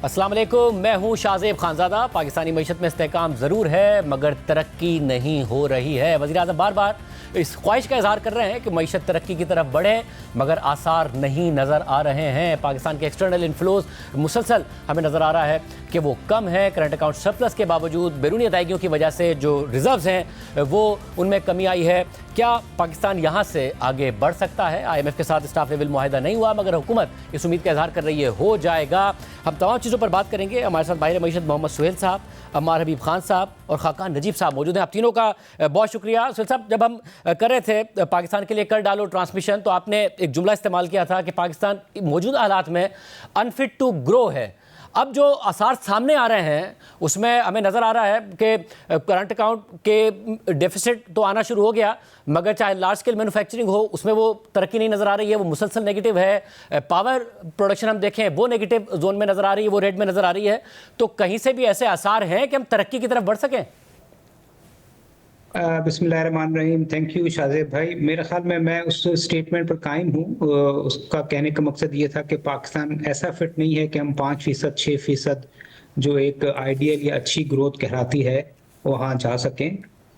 अस्सलाम वालेकुम, मैं हूं शाहजेब खानजादा। पाकिस्तानी मईशत में इस्तेहकाम ज़रूर है मगर तरक्की नहीं हो रही है। वज़ीर आज़म बार बार इस ख्वाहिश का इजहार कर रहे हैं कि मईशत तरक्की की तरफ बढ़े मगर आसार नहीं नज़र आ रहे हैं। पाकिस्तान के एक्सटर्नल इन्फ्लोज मुसलसल हमें नज़र आ रहा है कि वो कम है। करंट अकाउंट सरप्लस के बावजूद बैरूनी अदायगियों की वजह से जो रिजर्व्स हैं वो उनमें कमी आई है। क्या पाकिस्तान यहाँ से आगे बढ़ सकता है? IMF के साथ स्टाफ लेवल मुआहिदा नहीं हुआ मगर हुकूमत इस उम्मीद का इजहार कर रही है हो जाएगा। हम तमाम चीज़ों पर बात करेंगे। हमारे साथ माहिर मईशत मोहम्मद सुहेल साहब, अम्मार हबीब खान साहब और खाकान नजीब साहब मौजूद हैं। आप तीनों का बहुत शुक्रिया। सुहेल साहब, जब हम कर रहे थे पाकिस्तान के लिए कर डालो ट्रांसमिशन तो आपने एक जुमला इस्तेमाल किया था कि पाकिस्तान मौजूदा हालात में अनफिट टू ग्रो है। अब जो आसार सामने आ रहे हैं उसमें हमें नज़र आ रहा है कि करंट अकाउंट के डेफिसिट तो आना शुरू हो गया मगर चाहे लार्ज स्केल मैन्युफैक्चरिंग हो उसमें वो तरक्की नहीं नज़र आ रही है, वो मुसलसल नेगेटिव है। पावर प्रोडक्शन हम देखें वो नेगेटिव जोन में नज़र आ रही है, वो रेड में नज़र आ रही है। तो कहीं से भी ऐसे आसार हैं कि हम तरक्की की तरफ बढ़ सकें? बिस्मिल्लाहिर्रहमानिर्रहीम। थैंक यू शाहजेब भाई। मेरे ख्याल में मैं उस स्टेटमेंट पर कायम हूँ। उसका कहने का मकसद ये था कि पाकिस्तान ऐसा फिट नहीं है कि हम 5%, 6% जो एक आइडियल या अच्छी ग्रोथ कहलाती है वहाँ जा सकें।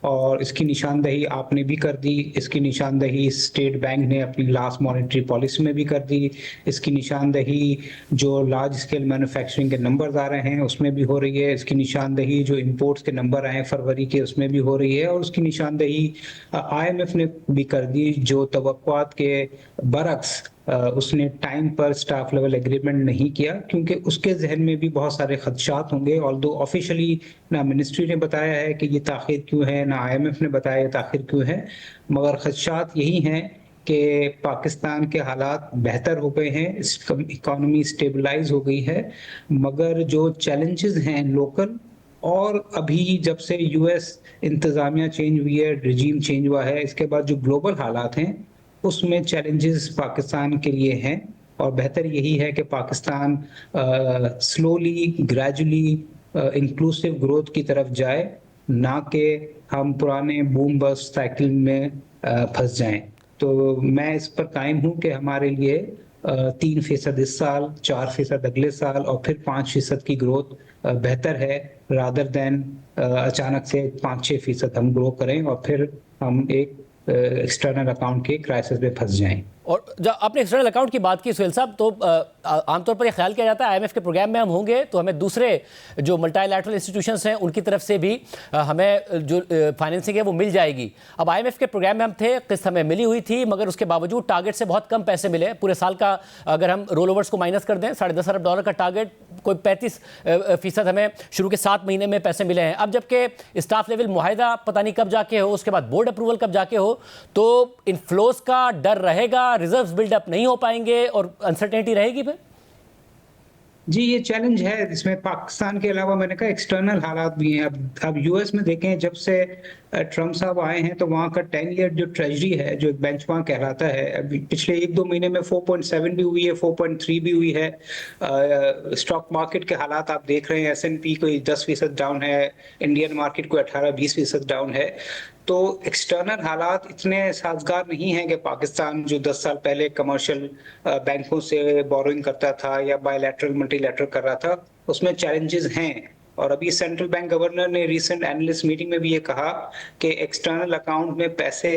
और इसकी निशानदही आपने भी कर दी, इसकी निशानदही स्टेट बैंक ने अपनी लास्ट मॉनेटरी पॉलिसी में भी कर दी, इसकी निशानदही जो लार्ज स्केल मैन्युफैक्चरिंग के नंबर्स आ रहे हैं उसमें भी हो रही है, इसकी निशानदही जो इंपोर्ट्स के नंबर आए हैं फरवरी के उसमें भी हो रही है, और उसकी निशानदही IMF ने भी कर दी जो तवक्कुआत के बरक्स उसने टाइम पर स्टाफ लेवल एग्रीमेंट नहीं किया क्योंकि उसके जहन में भी बहुत सारे खदशात होंगे। ऑल्दो ऑफिशियली ना मिनिस्ट्री ने बताया है कि ये ताखिर क्यों है, ना IMF ने बताया ताखिर क्यों है, मगर खदशात यही हैं कि पाकिस्तान के हालात बेहतर हो गए हैं, इकॉनमी स्टेबलाइज हो गई है, मगर जो चैलेंजेस हैं लोकल और अभी जब से US इंतज़ामिया चेंज हुई है, रिजीम चेंज हुआ है, इसके बाद जो ग्लोबल हालात हैं उसमें चैलेंजेस पाकिस्तान के लिए हैं। और बेहतर यही है कि Pakistan slowly gradually inclusive growth की तरफ जाए, ना कि हम पुराने बूम बस्ट साइकिल में फंस जाएं। तो मैं इस पर कायम हूं कि हमारे लिए 3% इस साल, 4% अगले साल और फिर 5% की ग्रोथ बेहतर है रादर देन अचानक से 5-6% हम ग्रो करें और फिर हम एक एक्सटर्नल अकाउंट के क्राइसिस में फंस जाएं। और जब आपने एक्सटर्नल अकाउंट की बात की सुहेल साहब, तो आमतौर पर यह ख्याल किया जाता है IMF के प्रोग्राम में हम होंगे तो हमें दूसरे जो मल्टीलैटरल इंस्टीट्यूशंस हैं उनकी तरफ से भी हमें जो फाइनेंसिंग है वो मिल जाएगी। अब IMF के प्रोग्राम में हम थे, किस्त हमें मिली हुई थी मगर उसके बावजूद टारगेट से बहुत कम पैसे मिले। पूरे साल का अगर हम रोल ओवर्स को माइनस कर दें $10.5 अरब का टारगेट, कोई 35% हमें शुरू के 7 महीने में पैसे मिले हैं। अब जबकि स्टाफ लेवल मुआहिदा पता नहीं कब जाके हो, उसके बाद बोर्ड अप्रूवल कब जाके हो, तो इनफ्लोज का डर रहेगा, रिजर्व्स बिल्डअप नहीं हो पाएंगे और अनसर्टेनिटी रहेगी फिर। जी, ये चैलेंज है। इसमें पाकिस्तान के अलावा मैंने कहा एक्सटर्नल हालात भी हैं। अब US में देखें, जब से ट्रम्प साहब आए हैं तो वहाँ का 10 ईयर जो ट्रेजरी है, जो एक बेंचमार्क कहलाता है, अभी पिछले 1-2 महीने में 4.7 भी हुई है, 4.3 भी हुई है। स्टॉक मार्केट के हालात आप देख रहे हैं, S&P कोई 10% डाउन है, इंडियन मार्केट कोई 18-20% डाउन है। तो एक्सटर्नल हालात इतने साजगार नहीं हैं कि पाकिस्तान जो 10 साल पहले कमर्शियल बैंकों से बोरोइंग करता था या बायलैटरल मल्टीलैटरल कर रहा था, उसमें चैलेंजेस हैं। और अभी सेंट्रल बैंक गवर्नर ने रीसेंट एनालिस्ट मीटिंग में भी ये कहा कि एक्सटर्नल अकाउंट में पैसे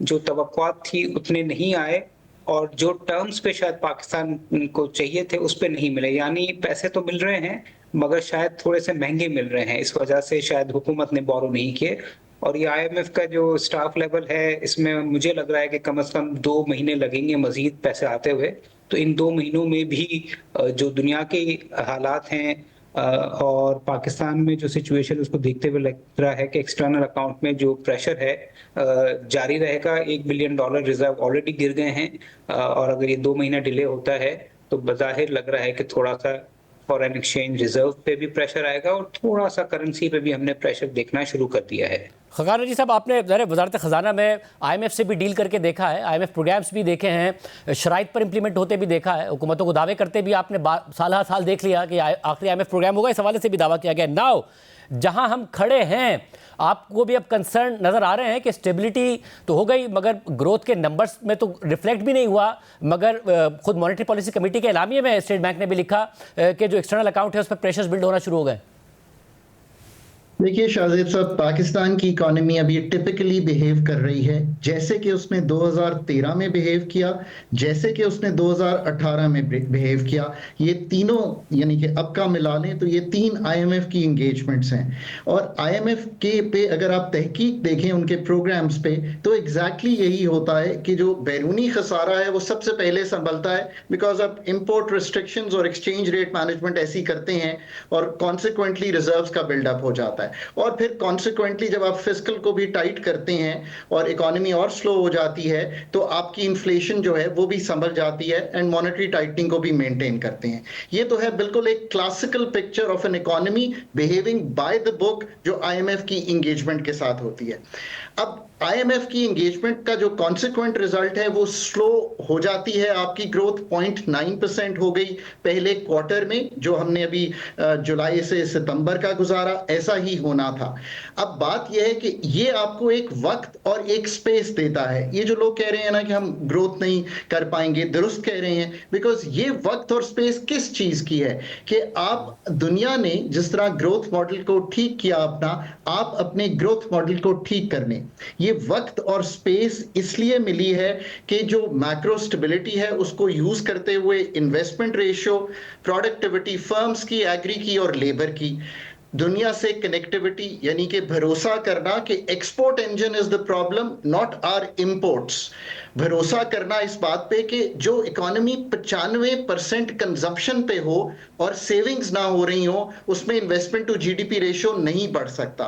जो तवक्कुआत थी उतने नहीं आए और जो टर्म्स पे शायद पाकिस्तान को चाहिए थे उस पे नहीं मिले। यानी पैसे तो मिल रहे हैं मगर शायद थोड़े से महंगे मिल रहे हैं, इस वजह से शायद हुकूमत ने बोरो नहीं किए। और ये IMF का जो स्टाफ लेवल है इसमें मुझे लग रहा है कि कम से कम 2 महीने लगेंगे मजीद पैसे आते हुए। तो इन 2 महीनों में भी जो दुनिया के हालात हैं और पाकिस्तान में जो सिचुएशन उसको देखते हुए लग रहा है कि एक्सटर्नल अकाउंट में जो प्रेशर है जारी रहेगा। $1 बिलियन रिजर्व ऑलरेडी गिर गए हैं और अगर ये 2 महीना डिले होता है तो बज़ाहिर लग रहा है कि थोड़ा सा फॉरेन एक्सचेंज रिजर्व पे भी प्रेशर आएगा और थोड़ा सा करेंसी पे भी हमने प्रेशर देखना शुरू कर दिया है। खजाना जी साहब, आपने वजारत ख़जाना में IMF से भी डील करके देखा है, IMF प्रोग्राम्स भी देखे हैं, शराइत पर इम्प्लीमेंट होते भी देखा है, हुकूमतों को दावे करते भी आपने साल हर साल देख लिया कि आखिरी IMF प्रोग्राम होगा, इस हवाले से भी दावा किया गया। नाउ जहां हम खड़े हैं, आपको भी अब कंसर्न नज़र आ रहे हैं कि स्टेबिलिटी तो हो गई मगर ग्रोथ के नंबर्स में तो रिफ्लेक्ट भी नहीं हुआ, मगर खुद मॉनेटरी पॉलिसी कमेटी के एलामिये में स्टेट बैंक ने भी लिखा कि जो एक्सटर्नल अकाउंट है उस पर प्रेशर्स बिल्ड होना शुरू हो गए। देखिए शाहजेब साहब, पाकिस्तान की इकोनॉमी अभी टिपिकली बिहेव कर रही है जैसे कि उसने 2013 में बिहेव किया, जैसे कि उसने 2018 में बिहेव किया। ये तीनों यानी कि अब का मिला लें तो ये 3 IMF की एंगेजमेंट्स हैं। और IMF के पे अगर आप तहकीक देखें उनके प्रोग्राम्स पे तो एग्जैक्टली यही होता है कि जो बैरूनी खसारा है वो सबसे पहले संभलता है, बिकॉज अब इंपोर्ट रिस्ट्रिक्शंस और एक्सचेंज रेट मैनेजमेंट ऐसी करते हैं और कॉन्सिक्वेंटली रिजर्व्स का बिल्डअप हो जाता है। और फिर कॉन्सिक्वेंटली जब आप फिस्कल को भी टाइट करते हैं और इकोनॉमी और स्लो हो जाती है तो आपकी इन्फ्लेशन जो है वो भी संभल जाती है एंड मॉनेटरी टाइटनिंग को भी मेंटेन करते हैं। ये तो है बिल्कुल एक classical picture of an economy behaving by the book जो IMF की एंगेजमेंट के साथ होती है। अब IMF की एंगेजमेंट का जो कॉन्सिक्वेंट रिजल्ट है वो स्लो हो जाती है, आपकी ग्रोथ 0.9% हो गई पहले क्वार्टर में, जो हमने अभी जुलाई से सितंबर का गुजारा, ऐसा ही होना था। अब बात यह है कि ये आपको एक वक्त और एक स्पेस देता है। ये जो लोग कह रहे हैं ना कि हम ग्रोथ नहीं कर पाएंगे, दुरुस्त कह रहे हैं, बिकॉज ये वक्त और स्पेस किस चीज की है कि आप दुनिया ने जिस तरह ग्रोथ मॉडल को ठीक किया अपना, आप अपने ग्रोथ मॉडल को ठीक करने ये वक्त और स्पेस इसलिए मिली है कि जो मैक्रो स्टेबिलिटी है उसको यूज करते हुए इन्वेस्टमेंट रेशियो, प्रोडक्टिविटी फर्म्स की, एग्री की और लेबर की, दुनिया से कनेक्टिविटी यानी कि भरोसा करना कि export engine is the problem not are imports, भरोसा करना इस बात पे कि जो इकोनॉमी 95% कंजप्शन पे हो और सेविंग्स ना हो रही हो उसमें इन्वेस्टमेंट टू GDP रेशियो नहीं बढ़ सकता,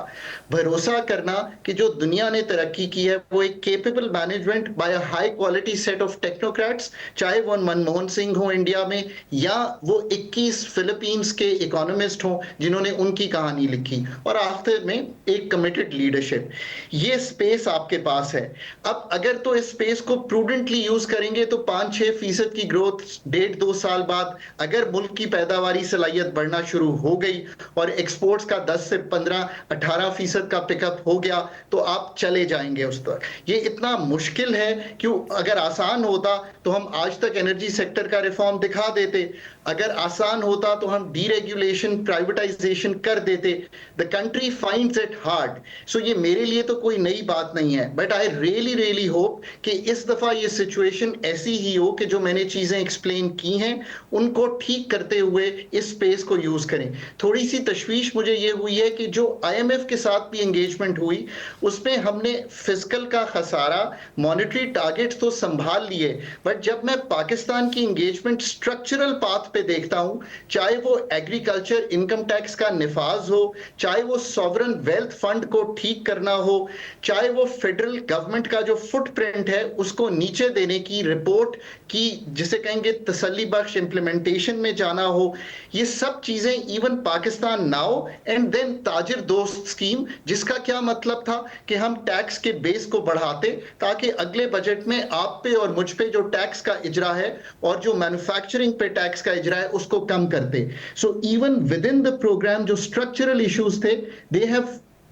भरोसा करना कि जो दुनिया ने तरक्की की है वो एक capable management by a high quality set of technocrats, चाहे वो मनमोहन सिंह हो इंडिया में या वो 21 फिलीपींस के इकोनॉमिस्ट हो जिन्होंने उनकी कहानी लिखी, और आखिर में एक कमिटेड लीडरशिप। ये स्पेस आपके पास है। अब अगर तो इस स्पेस को प्रूडेंटली यूज करेंगे तो 5-6% की ग्रोथ 1.5-2 साल बाद अगर मुल्क की पैदावारी सलाहियत बढ़ना शुरू हो गई और एक्सपोर्ट्स का 10 से 15-18% का पिकअप हो गया तो आप चले जाएंगे उस तक। ये इतना मुश्किल है क्यों? अगर आसान होता तो हम आज तक एनर्जी सेक्टर का रिफॉर्म दिखा देते, अगर आसान होता तो हम डीरेगुलेशन, प्राइवेटाइजेशन कर देते। The country finds it hard. So ये मेरे लिए तो कोई नई बात नहीं है, बट आई रियली होप कि इस दफा ये सिचुएशन ऐसी ही हो कि जो मैंने चीजें एक्सप्लेन की हैं उनको ठीक करते हुए इस स्पेस को यूज करें। थोड़ी सी तशवीश मुझे ये हुई है कि जो IMF के साथ भी एंगेजमेंट हुई उसमें हमने फिस्कल का खसारा, मॉनेटरी टारगेट्स तो संभाल लिए, बट जब मैं पाकिस्तान की एंगेजमेंट स्ट्रक्चरल पाथ पे देखता हूं, चाहे वो एग्रीकल्चर इनकम टैक्स का निफाज हो, चाहे वो सॉवरन वेल्थ फंड को ठीक करना हो, चाहे वो फेडरल गवर्नमेंट का जो फुटप्रिंट है उसको नीचे देने की रिपोर्ट की जिसे कहेंगे तसल्ली बख्श इंप्लीमेंटेशन में जाना हो, ये सब चीजें, even Pakistan now and then ताजिर दोस्त स्कीम, जिसका क्या मतलब था कि हम टैक्स के बेस को बढ़ाते ताकि अगले बजट में आप पे और मुझ पे जो टैक्स का इजरा है और जो मैन्युफैक्चरिंग पे टैक्स का इजरा है उसको कम करते। So even with in the program जो स्ट्रक्चरल इश्यूज थे, they have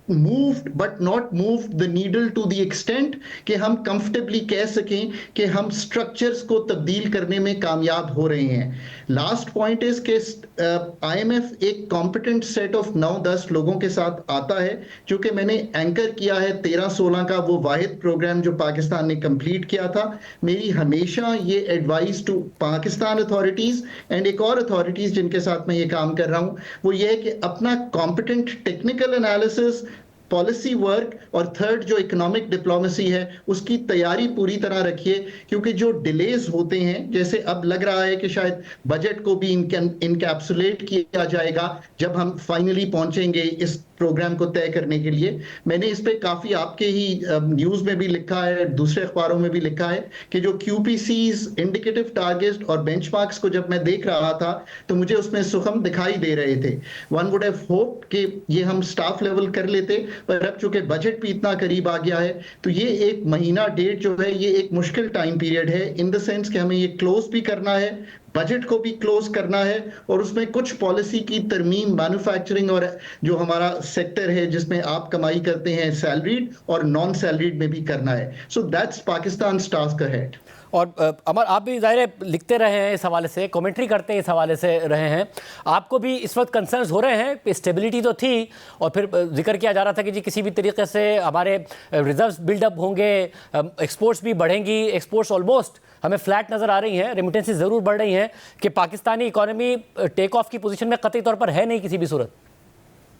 moved but not moved the needle to the extent कि हम कंफर्टेबली कह सकें कि हम स्ट्रक्चर्स को तब्दील करने में कामयाब हो रहे हैं। लास्ट पॉइंट इज कि IMF एक कॉम्पिटेंट सेट ऑफ 9-10 लोगों के साथ आता है, क्योंकि मैंने एंकर किया है 13-16 का वो वाहिद प्रोग्राम जो पाकिस्तान ने कंप्लीट किया था। मेरी हमेशा ये advice to Pakistan authorities and एक और अथॉरिटीज जिनके साथ मैं ये काम कर रहा हूं वो ये है कि अपना competent technical analysis, policy work और थर्ड जो इकोनॉमिक डिप्लोमेसी है उसकी तैयारी पूरी तरह रखिए, क्योंकि जो डिलेज होते हैं, जैसे अब लग रहा है कि शायद बजट को भी इनकैप्सुलेट किया जाएगा जब हम फाइनली पहुंचेंगे इस प्रोग्राम को तय करने के लिए। मैंने इस पे काफी आपके ही न्यूज में भी लिखा है, दूसरे अखबारों में भी लिखा है कि जो QPCs इंडिकेटिव टारगेट और बेंचमार्क्स को जब मैं देख रहा था तो मुझे उसमें सुखम दिखाई दे रहे थे। वन वुड हैव होप कि ये हम स्टाफ लेवल कर लेते, पर अब चूंकि बजट भी इतना करीब आ गया है तो ये एक महीना डेढ़ जो है ये एक मुश्किल टाइम पीरियड है, इन द सेंस कि हमें ये क्लोज भी करना है, बजट को भी क्लोज करना है और उसमें कुछ पॉलिसी की तरमीम मैन्युफैक्चरिंग और जो हमारा सेक्टर है जिसमें आप कमाई करते हैं सैलरीड और नॉन सैलरीड में भी करना है। So that's Pakistan task ahead. और अमर, आप भी ज़ाहिर है लिखते रहे हैं इस हवाले से, कमेंट्री करते हैं इस हवाले से रहे हैं, आपको भी इस वक्त कंसर्न्स हो रहे हैं? स्टेबिलिटी तो थी और फिर जिक्र किया जा रहा था कि जी किसी भी तरीके से हमारे रिजर्व्स बिल्डअप होंगे, एक्सपोर्ट्स भी बढ़ेंगी, एक्सपोर्ट्स ऑलमोस्ट हमें फ्लैट नज़र आ रही हैं, रेमिटेंसेस ज़रूर बढ़ रही हैं, कि पाकिस्तानी इकॉनमी टेक ऑफ की पोजीशन में कतई तौर पर है नहीं किसी भी सूरत।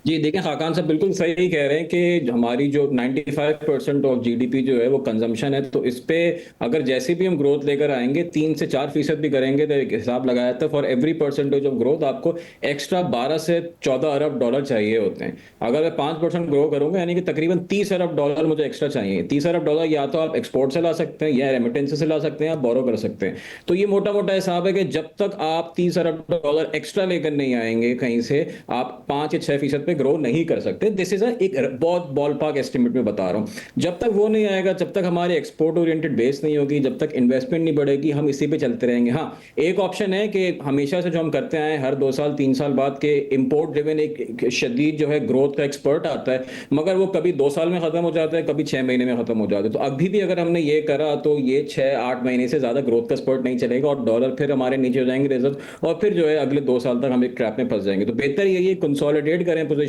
जी देखें, खाकान साहब बिल्कुल सही कह रहे हैं कि हमारी जो 95% ऑफ GDP जो है वो कंजम्पशन है, तो इस पे अगर जैसे भी हम ग्रोथ लेकर आएंगे 3 से 4% भी करेंगे तो एक हिसाब लगाया था for every percentage of growth आपको एक्स्ट्रा 12 से 14 अरब डॉलर चाहिए होते हैं। अगर मैं 5% ग्रो करूंगा यानी कि तकरीबन 30 अरब डॉलर मुझे एक्स्ट्रा चाहिए। 30 अरब डॉलर या तो आप एक्सपोर्ट से ला सकते हैं या रेमिटेंस से ला सकते हैं, आप बोरो कर सकते हैं। तो ये मोटा मोटा हिसाब है कि जब तक आप 30 अरब डॉलर एक्स्ट्रा लेकर नहीं आएंगे कहीं से, आप 5 या 6% पे ग्रो नहीं कर सकते। दिस इज एक बहुत बॉल पार्क एस्टिमेट में बता रहा हूं। जब तक वो नहीं आएगा, जब तक हमारे एक्सपोर्ट ओरिएंटेड बेस नहीं होगी, जब तक इन्वेस्टमेंट नहीं बढ़ेगी, हम इसी पे चलते रहेंगे। हाँ, एक ऑप्शन है कि हमेशा से जो हम करते आए हर 2 साल 3 साल बाद के इंपोर्ट ड्रिवन एक शदीद जो है ग्रोथ का एक्सपर्ट आता है, मगर वो कभी 2 साल में खत्म हो जाता है, कभी 6 महीने में खत्म हो जाता है। तो अभी भी अगर हमने ये करा तो ये 6-8 महीने से ज्यादा ग्रोथ का स्पर्ट नहीं चलेगा और डॉलर फिर हमारे नीचे हो जाएंगे रिजर्व, और फिर जो है अगले 2 साल तक हम एक ट्रैप में फंस जाएंगे। तो बेहतर यही है कंसोलिडेट करें पोजीशन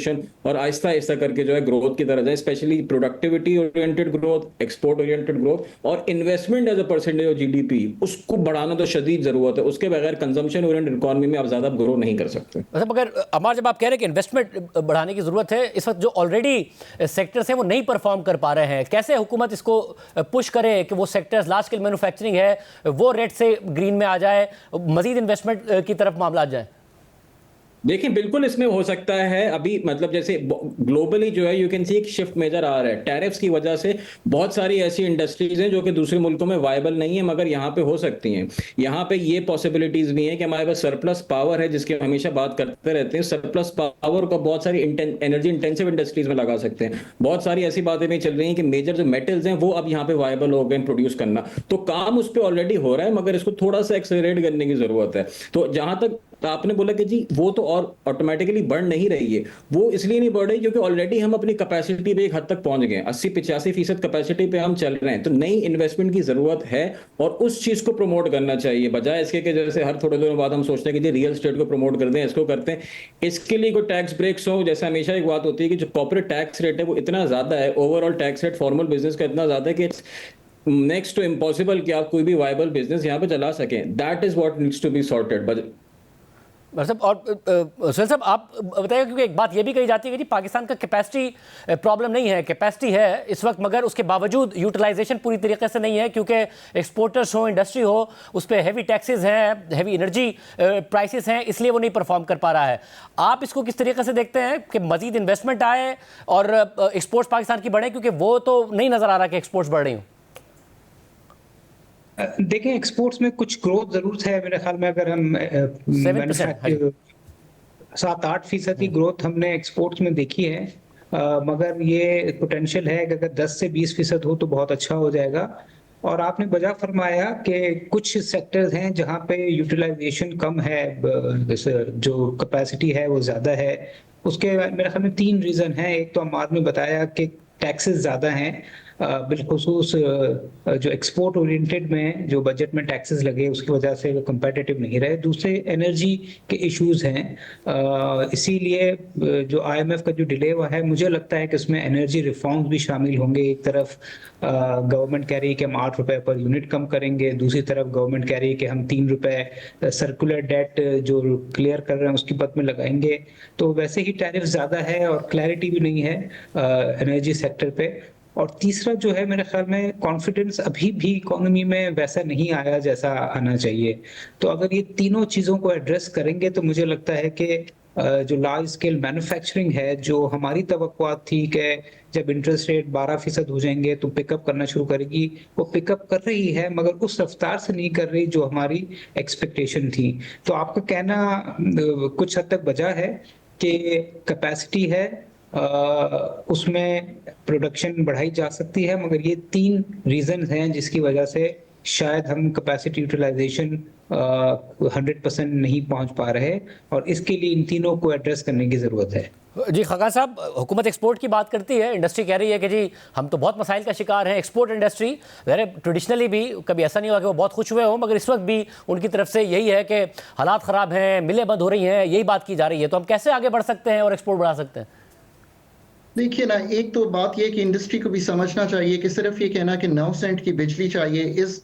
और आहिस्ता आहिस्ता करके जो है ग्रोथ की तरह जाए, specially productivity oriented growth, export oriented growth और investment as a percentage of GDP उसको बढ़ाना तो शदीद जरूरत है। उसके बगैर कंजम्पशन ओरिएंटेड इकोनॉमी में आप ज्यादा ग्रो नहीं कर सकते। मतलब अगर अमर, जब आप कह रहे हैं कि इन्वेस्टमेंट बढ़ाने की जरूरत है, इस वक्त जो ऑलरेडी सेक्टर्स हैं वो नहीं परफॉर्म कर पा रहे हैं, कैसे हुकूमत इसको पुश करे कि वो सेक्टर्स, लार्ज स्केल मैन्युफैक्चरिंग है वो रेट से ग्रीन में आ जाए, मजीद इन्वेस्टमेंट की तरफ मामला जाए? देखिए बिल्कुल इसमें हो सकता है। अभी मतलब जैसे ग्लोबली जो है यू कैन सी एक शिफ्ट मेजर आ रहा है। टैरिफ्स की वजह से बहुत सारी ऐसी इंडस्ट्रीज हैं जो कि दूसरे मुल्कों में वायबल नहीं है मगर यहाँ पे हो सकती हैं। यहाँ पे ये पॉसिबिलिटीज भी हैं कि हमारे पास सरप्लस पावर है, जिसकी हमेशा बात करते रहते हैं। सरप्लस पावर को बहुत सारी एनर्जी इंटेंसिव इंडस्ट्रीज में लगा सकते हैं। बहुत सारी ऐसी बातें भी चल रही हैं कि मेजर जो मेटल्स हैं वो अब यहाँ पे वायबल हो गए प्रोड्यूस करना। तो काम उस पर ऑलरेडी हो रहा है मगर इसको थोड़ा सा एक्सेलरेट करने की जरूरत है। तो जहां तक आपने बोला कि जी वो तो और ऑटोमेटिकली बढ़ नहीं रही है, वो इसलिए नहीं बढ़ रही क्योंकि ऑलरेडी हम अपनी कैपेसिटी पे एक हद तक पहुंच गए, 80-85% कैपेसिटी पे हम चल रहे हैं। तो नई इन्वेस्टमेंट की जरूरत है और उस चीज को प्रमोट करना चाहिए, बजाय इसके कि जैसे हर थोड़े दिनों बाद हम सोचते हैं कि जी रियल एस्टेट को प्रमोट कर दें, इसको करते हैं। इसके लिए कोई टैक्स ब्रेक्स हो, जैसे हमेशा एक बात होती है कि जो कॉर्पोरेट टैक्स रेट है वो इतना ज्यादा है, overall tax rate formal business का इतना ज्यादा है कि नेक्स्ट टू इम्पॉसिबल कि आप कोई भी वायबल बिजनेस यहाँ पे चला सकें। That is what needs to be sorted. मतलब और सुहेल साहब आप बताइए, क्योंकि एक बात ये भी कही जाती है कि जी पाकिस्तान का कैपेसिटी प्रॉब्लम नहीं है, कैपेसिटी है इस वक्त, मगर उसके बावजूद यूटिलाइजेशन पूरी तरीके से नहीं है क्योंकि एक्सपोर्टर्स हो, इंडस्ट्री हो, उस पर हैवी टैक्सेस हैं, हैवी एनर्जी प्राइसेस हैं, इसलिए वो नहीं परफॉर्म कर पा रहा है। आप इसको किस तरीके से देखते हैं कि मजीद इन्वेस्टमेंट आए और एक्सपोर्ट्स पाकिस्तान की बढ़े, क्योंकि वो तो नहीं नज़र आ रहा कि एक्सपोर्ट्स बढ़ रही हूँ? देखें, एक्सपोर्ट्स में कुछ ग्रोथ जरूर है मेरे ख्याल में। अगर हम 7-8% की ग्रोथ हमने एक्सपोर्ट्स में देखी है, मगर ये पोटेंशियल है कि अगर 10 से 20% हो तो बहुत अच्छा हो जाएगा। और आपने बजा फरमाया कि कुछ सेक्टर्स हैं जहां पे यूटिलाइजेशन कम है, जो कैपेसिटी है वो ज्यादा है। उसके मेरे ख्याल में 3 रीजन हैं। एक तो आपने बताया कि टैक्सेस ज्यादा हैं, बिलखुसूस जो एक्सपोर्ट ओरिएंटेड में जो बजट में टैक्सेस लगे उसकी वजह से वो कंपेटिटिव नहीं रहे। दूसरे एनर्जी के इश्यूज हैं, इसीलिए जो IMF का जो डिले हुआ है, मुझे लगता है कि उसमें एनर्जी रिफॉर्म्स भी शामिल होंगे। एक तरफ गवर्नमेंट कह रही है कि हम 8 रुपए पर यूनिट कम करेंगे, दूसरी तरफ गवर्नमेंट कह रही है कि हम 3 रुपए सर्कुलर डेट जो क्लियर कर रहे हैं उसकी पद में लगाएंगे। तो वैसे ही टैरिफ ज्यादा है और क्लैरिटी भी नहीं है एनर्जी सेक्टर पे। और तीसरा जो है, मेरे ख्याल में कॉन्फिडेंस अभी भी इकोनॉमी में वैसा नहीं आया जैसा आना चाहिए। तो अगर ये तीनों चीजों को एड्रेस करेंगे तो मुझे लगता है कि जो लार्ज स्केल मैन्युफैक्चरिंग है, जो हमारी तवक्कुआत थी कि जब इंटरेस्ट रेट 12% हो जाएंगे तो पिकअप करना शुरू करेगी, वो पिकअप कर रही है मगर उस रफ्तार से नहीं कर रही जो हमारी एक्सपेक्टेशन थी। तो आपका कहना कुछ हद तक बजा है कि कैपेसिटी है, उसमें प्रोडक्शन बढ़ाई जा सकती है, मगर ये 3 रीजन हैं जिसकी वजह से शायद हम कैपेसिटी यूटिलाइजेशन 100% नहीं पहुंच पा रहे, और इसके लिए इन तीनों को एड्रेस करने की ज़रूरत है। जी खाकान साहब, हुकूमत एक्सपोर्ट की बात करती है, इंडस्ट्री कह रही है कि जी हम तो बहुत मसाइल का शिकार हैं। एक्सपोर्ट इंडस्ट्री वेरे ट्रेडिशनली भी कभी ऐसा नहीं हुआ कि वो बहुत खुश हुए हों, मगर इस वक्त भी उनकी तरफ से यही है कि हालात ख़राब हैं, मिलें बंद हो रही हैं, यही बात की जा रही है। तो हम कैसे आगे बढ़ सकते हैं और एक्सपोर्ट बढ़ा सकते हैं? देखिए ना, एक तो बात यह कि इंडस्ट्री को भी समझना चाहिए कि सिर्फ ये कहना कि 9 सेंट की बिजली चाहिए is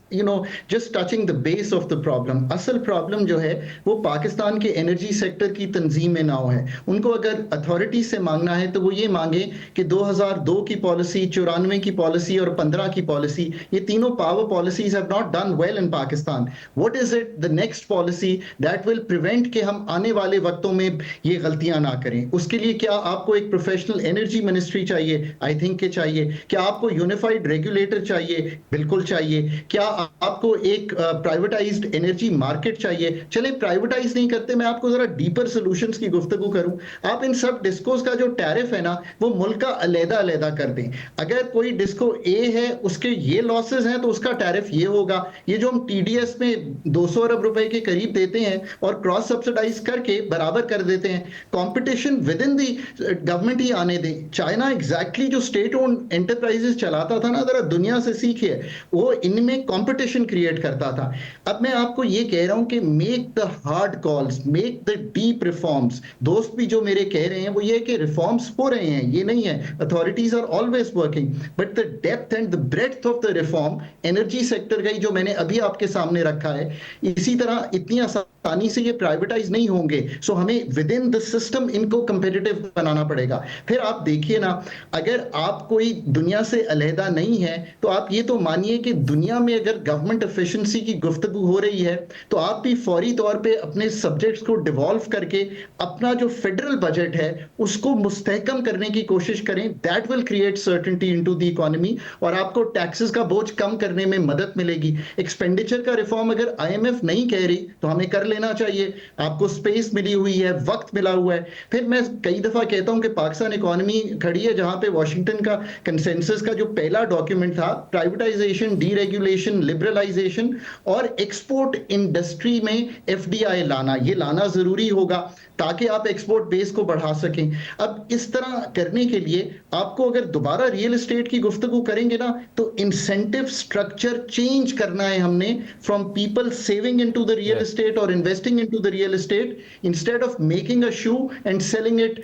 just touching the base of the problem. असल प्रॉब्लम जो है वो पाकिस्तान के एनर्जी सेक्टर की तंजीम में ना हो है। उनको अगर अथॉरिटी से मांगना है तो वो ये मांगे कि 2002 की पॉलिसी, 94 की पॉलिसी और 15 की पॉलिसी, ये तीनों power policies have not done well in Pakistan. What is it the next policy that will prevent कि हम आने वाले वक्तों में ये गलतियां ना करें? उसके लिए क्या आपको एक प्रोफेशनल एनर्जी मिनिस्ट्री चाहिए? आई थिंक के चाहिए। क्या आपको यूनिफाइड रेगुलेटर चाहिए? बिल्कुल चाहिए। क्या आपको एक प्राइवेटाइज्ड एनर्जी मार्केट चाहिए? चले प्राइवेटाइज नहीं करते, मैं आपको जरा डीपर सॉल्यूशंस की गुफ्तगू करूं। आप इन सब डिस्कोस का जो टैरिफ है ना, वो मुल्क का अलग-अलग कर दें। अगर कोई डिस्को ए है, उसके ये लॉसेस हैं, तो उसका टैरिफ ये होगा। ये जो हम टीडीएस में 200 अरब रुपए के करीब देते हैं और क्रॉस सब्सिडाइज करके बराबर कर देते हैं, competition within the government ही आने दें। चाइना एग्जैक्टली जो स्टेट ओन एंटरप्राइजेस चलाता था ना, जरा दुनिया से सीखिए, वो इनमें कंपटीशन क्रिएट करता था। अब मैं आपको ये कह रहा हूं कि make the hard calls, make the deep reforms. दोस्त भी जो मेरे कह रहे हैं वो ये कि रिफॉर्म्स हो रहे हैं, ये नहीं है, authorities are always working, but the depth and the breadth of the reform energy sector का ही जो मैंने अभी आपके सामने रखा है, इसी तरह इतनी आसानी से ये प्राइवेटाइज नहीं होंगे। सो हमें विद इन द सिस्टम इनको कंपेटिटिव बनाना पड़ेगा। फिर आप देखिए ना, अगर आप कोई दुनिया से अलहदा नहीं है तो आप ये तो मानिए कि दुनिया में अगर गवर्नमेंट एफिशिएंसी की गुफ्तगू हो रही है तो आप भी फौरी तौर पे अपने सब्जेक्ट्स को डिवॉल्व करके अपना जो फेडरल बजट है उसको मुस्तहकम करने की कोशिश करें। That will create certainty into the economy और आपको टैक्सेस का बोझ कम करने में मदद मिलेगी। एक्सपेंडिचर का रिफॉर्म अगर आईएमएफ नहीं कह रही तो हमें कर लेना चाहिए। आपको स्पेस मिली हुई है, वक्त मिला हुआ है। फिर मैं कई दफा कहता हूं कि पाकिस्तान इकोनॉमी खड़ी है जहां पे वॉशिंगटन का कंसेंसस का जो पहला डॉक्यूमेंट था, प्राइवेटाइजेशन, डीरेगुलेशन, लिबरलाइजेशन और एक्सपोर्ट इंडस्ट्री में एफडीआई लाना, ये लाना जरूरी होगा ताकि आप एक्सपोर्ट बेस को बढ़ा सकें। अब इस तरह करने के लिए आपको अगर दोबारा रियल एस्टेट की गुफ्तगू करेंगे ना, तो इंसेंटिव स्ट्रक्चर चेंज करना है हमने, from people saving into the real estate और investing into the real estate instead of making a shoe and selling it